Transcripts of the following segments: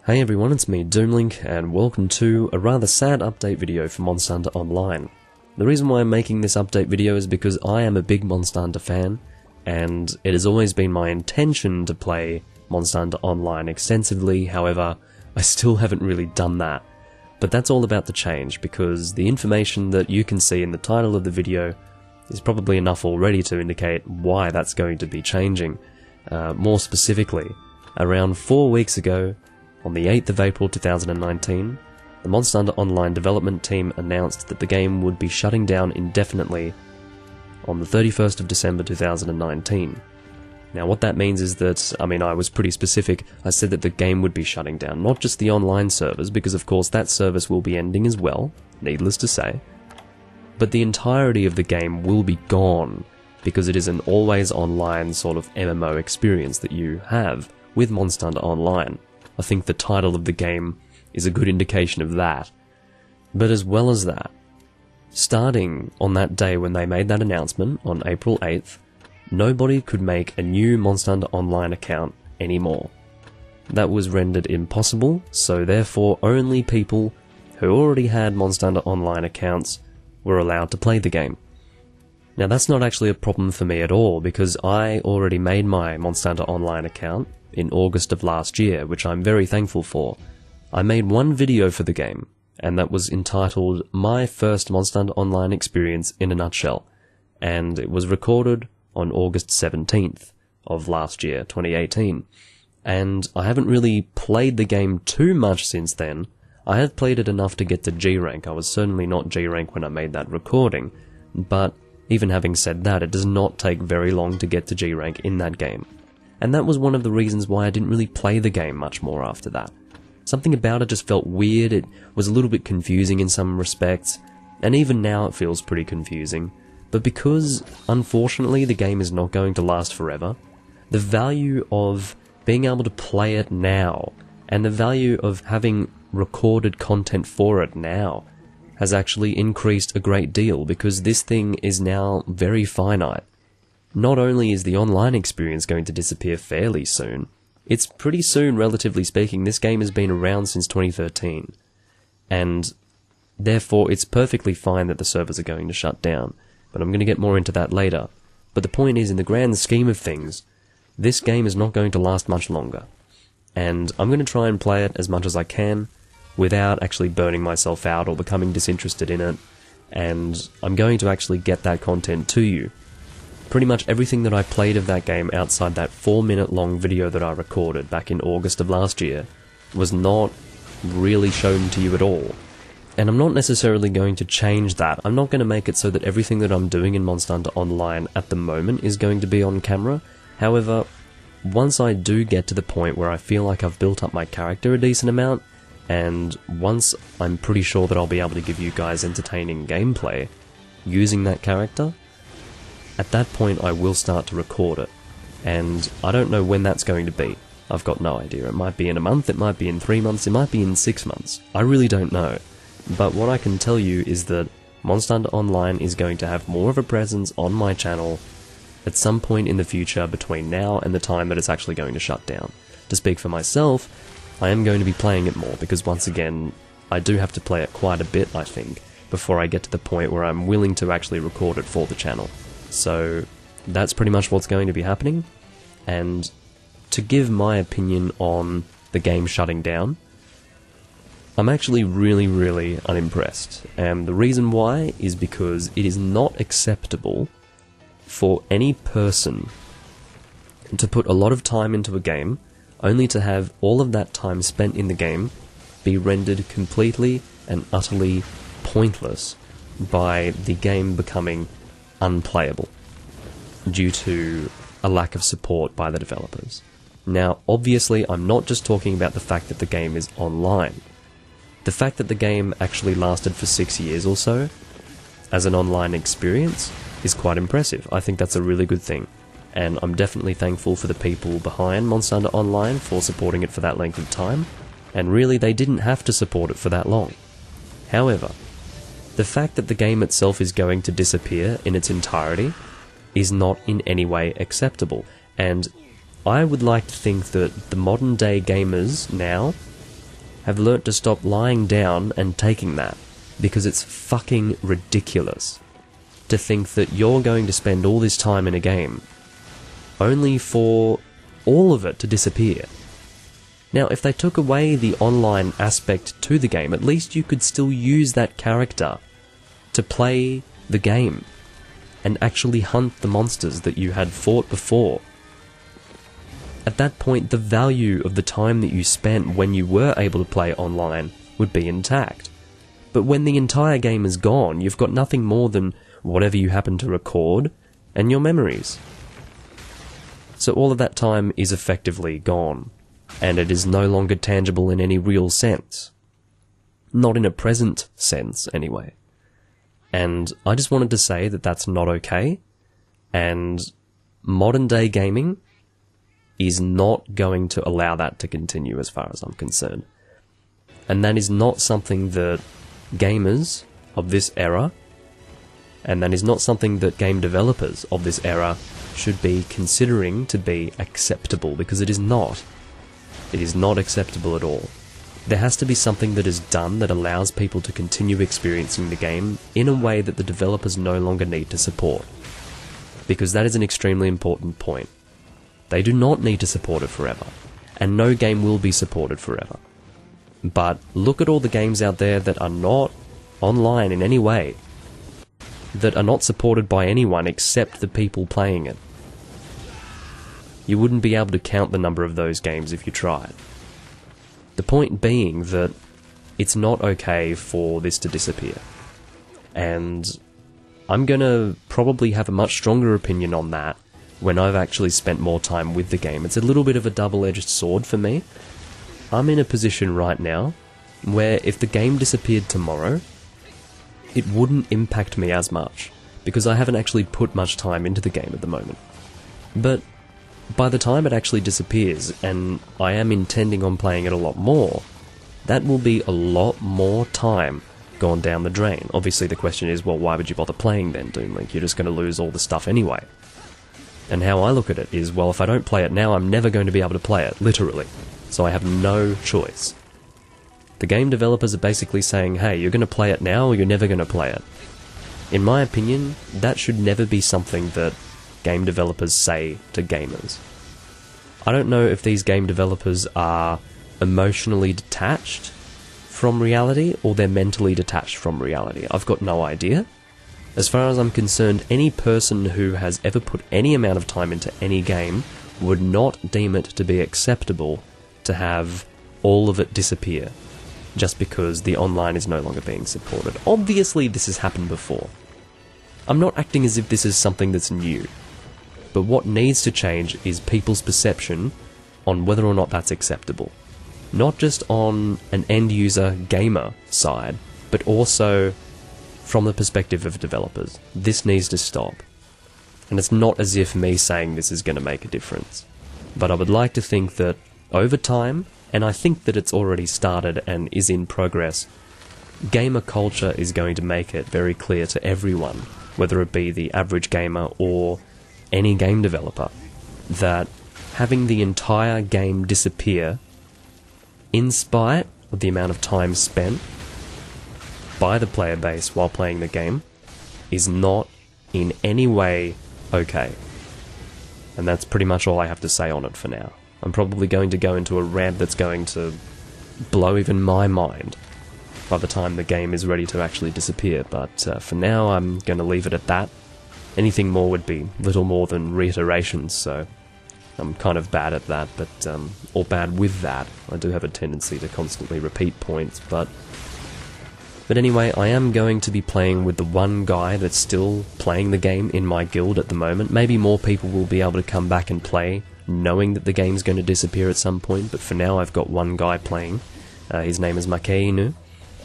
Hey everyone, it's me, Doomlink, and welcome to a rather sad update video for Monster Hunter Online. The reason why I'm making this update video is because I am a big Monster Hunter fan, and it has always been my intention to play Monster Hunter Online extensively. However, I still haven't really done that. But that's all about to change, because the information that you can see in the title of the video is probably enough already to indicate why that's going to be changing. More specifically, around 4 weeks ago, on the 8th of April 2019, the Monster Hunter Online development team announced that the game would be shutting down indefinitely on the 31st of December 2019. Now what that means is that, I was pretty specific. I said that the game would be shutting down, not just the online servers, because of course that service will be ending as well, needless to say, but the entirety of the game will be gone, because it is an always online sort of MMO experience that you have with Monster Hunter Online. I think the title of the game is a good indication of that. But as well as that, starting on that day when they made that announcement, on April 8th, nobody could make a new Monster Hunter Online account anymore. That was rendered impossible, so therefore only people who already had Monster Hunter Online accounts were allowed to play the game. Now that's not actually a problem for me at all, because I already made my Monster Hunter Online account in August of last year, which I'm very thankful for. I made one video for the game, and that was entitled My First Monster Hunter Online Experience in a Nutshell, and it was recorded on August 17th of last year, 2018. And I haven't really played the game too much since then. I have played it enough to get to G rank. I was certainly not G rank when I made that recording, but even having said that, it does not take very long to get to G rank in that game. And that was one of the reasons why I didn't really play the game much more after that. Something about it just felt weird, it was a little bit confusing in some respects, and even now it feels pretty confusing. But because, unfortunately, the game is not going to last forever, the value of being able to play it now, and the value of having recorded content for it now, has actually increased a great deal, because this thing is now very finite. Not only is the online experience going to disappear fairly soon, it's pretty soon, relatively speaking. This game has been around since 2013, and therefore it's perfectly fine that the servers are going to shut down, but I'm going to get more into that later. But the point is, in the grand scheme of things, this game is not going to last much longer, and I'm going to try and play it as much as I can without actually burning myself out or becoming disinterested in it, and I'm going to actually get that content to you. Pretty much everything that I played of that game outside that 4-minute long video that I recorded back in August of last year was not really shown to you at all. And I'm not necessarily going to change that. I'm not going to make it so that everything that I'm doing in Monster Hunter Online at the moment is going to be on camera. However, once I do get to the point where I feel like I've built up my character a decent amount, and once I'm pretty sure that I'll be able to give you guys entertaining gameplay using that character, at that point I will start to record it, and I don't know when that's going to be. I've got no idea. It might be in a month, it might be in 3 months, it might be in 6 months. I really don't know. But what I can tell you is that Monster Hunter Online is going to have more of a presence on my channel at some point in the future between now and the time that it's actually going to shut down. To speak for myself, I am going to be playing it more, because once again, I do have to play it quite a bit, I think, before I get to the point where I'm willing to actually record it for the channel. So that's pretty much what's going to be happening, and to give my opinion on the game shutting down, I'm actually really unimpressed, and the reason why is because it is not acceptable for any person to put a lot of time into a game only to have all of that time spent in the game be rendered completely and utterly pointless by the game becoming unplayable due to a lack of support by the developers. Now, obviously, I'm not just talking about the fact that the game is online. The fact that the game actually lasted for 6 years or so as an online experience is quite impressive. I think that's a really good thing, and I'm definitely thankful for the people behind Monster Hunter Online for supporting it for that length of time, and really they didn't have to support it for that long. However, the fact that the game itself is going to disappear in its entirety is not in any way acceptable, and I would like to think that the modern day gamers now have learnt to stop lying down and taking that, because it's fucking ridiculous to think that you're going to spend all this time in a game only for all of it to disappear. Now, if they took away the online aspect to the game, at least you could still use that character to play the game and actually hunt the monsters that you had fought before. At that point, the value of the time that you spent when you were able to play online would be intact. But when the entire game is gone, you've got nothing more than whatever you happen to record and your memories. So all of that time is effectively gone, and it is no longer tangible in any real sense. Not in a present sense, anyway. And I just wanted to say that that's not okay, and modern day gaming is not going to allow that to continue as far as I'm concerned. And that is not something that gamers of this era, and that is not something that game developers of this era should be considering to be acceptable, because it is not. It is not acceptable at all. There has to be something that is done that allows people to continue experiencing the game in a way that the developers no longer need to support. Because that is an extremely important point. They do not need to support it forever, and no game will be supported forever. But look at all the games out there that are not online in any way, that are not supported by anyone except the people playing it. You wouldn't be able to count the number of those games if you tried. The point being that it's not okay for this to disappear. And I'm gonna probably have a much stronger opinion on that when I've actually spent more time with the game. It's a little bit of a double-edged sword for me. I'm in a position right now where if the game disappeared tomorrow, it wouldn't impact me as much, because I haven't actually put much time into the game at the moment. But by the time it actually disappears, and I am intending on playing it a lot more, that will be a lot more time gone down the drain. Obviously the question is, well, why would you bother playing then, Doom Link? You're just going to lose all the stuff anyway. And how I look at it is, well, if I don't play it now, I'm never going to be able to play it, literally. So I have no choice. The game developers are basically saying, hey, you're going to play it now or you're never going to play it. In my opinion, that should never be something that game developers say to gamers. I don't know if these game developers are emotionally detached from reality or they're mentally detached from reality. I've got no idea. As far as I'm concerned, any person who has ever put any amount of time into any game would not deem it to be acceptable to have all of it disappear just because the online is no longer being supported. Obviously, this has happened before. I'm not acting as if this is something that's new. But what needs to change is people's perception on whether or not that's acceptable. Not just on an end-user gamer side, but also from the perspective of developers. This needs to stop. And it's not as if me saying this is going to make a difference. But I would like to think that over time, and I think that it's already started and is in progress, gamer culture is going to make it very clear to everyone, whether it be the average gamer or any game developer, that having the entire game disappear, in spite of the amount of time spent by the player base while playing the game, is not in any way okay. And that's pretty much all I have to say on it for now. I'm probably going to go into a rant that's going to blow even my mind by the time the game is ready to actually disappear, but for now I'm going to leave it at that. Anything more would be little more than reiterations, so I'm kind of bad at that, but or bad with that. I do have a tendency to constantly repeat points, but anyway, I am going to be playing with the one guy that's still playing the game in my guild at the moment. Maybe more people will be able to come back and play, knowing that the game's going to disappear at some point, but for now I've got one guy playing. His name is McCain,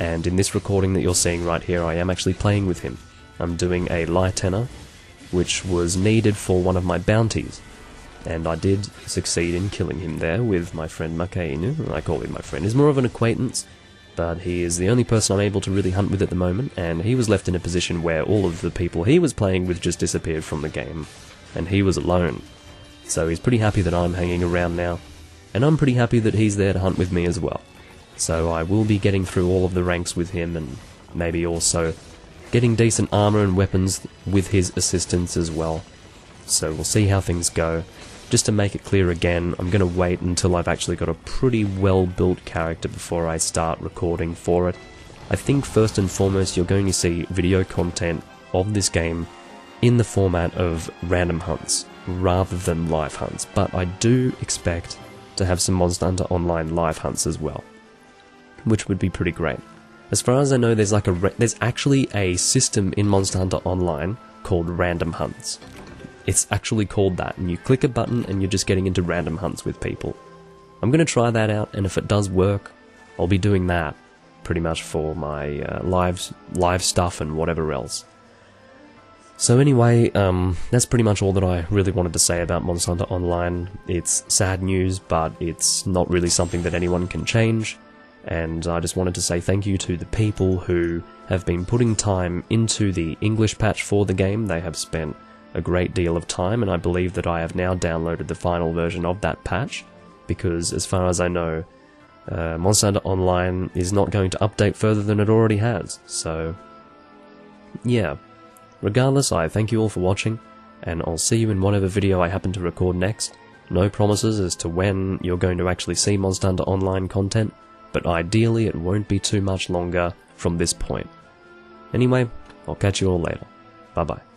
and in this recording that you're seeing right here, I am actually playing with him. I'm doing a Lytenna, which was needed for one of my bounties, and I did succeed in killing him there with my friend McCain. I call him my friend. He's more of an acquaintance, but he is the only person I'm able to really hunt with at the moment, and he was left in a position where all of the people he was playing with just disappeared from the game, and he was alone. So he's pretty happy that I'm hanging around now, and I'm pretty happy that he's there to hunt with me as well. So I will be getting through all of the ranks with him, and maybe also getting decent armor and weapons with his assistance as well. So we'll see how things go. Just to make it clear again, I'm going to wait until I've actually got a pretty well-built character before I start recording for it. I think first and foremost you're going to see video content of this game in the format of random hunts rather than live hunts, but I do expect to have some Monster Hunter Online live hunts as well, which would be pretty great. As far as I know, there's actually a system in Monster Hunter Online called random hunts. It's actually called that, and you click a button and you're just getting into random hunts with people. I'm going to try that out, and if it does work, I'll be doing that pretty much for my live stuff and whatever else. So anyway, that's pretty much all that I really wanted to say about Monster Hunter Online. It's sad news, but it's not really something that anyone can change, and I just wanted to say thank you to the people who have been putting time into the English patch for the game. They have spent a great deal of time, and I believe that I have now downloaded the final version of that patch, because as far as I know, Monster Hunter Online is not going to update further than it already has, so yeah. Regardless, I thank you all for watching, and I'll see you in whatever video I happen to record next. No promises as to when you're going to actually see Monster Hunter Online content, but ideally it won't be too much longer from this point. Anyway, I'll catch you all later. Bye bye.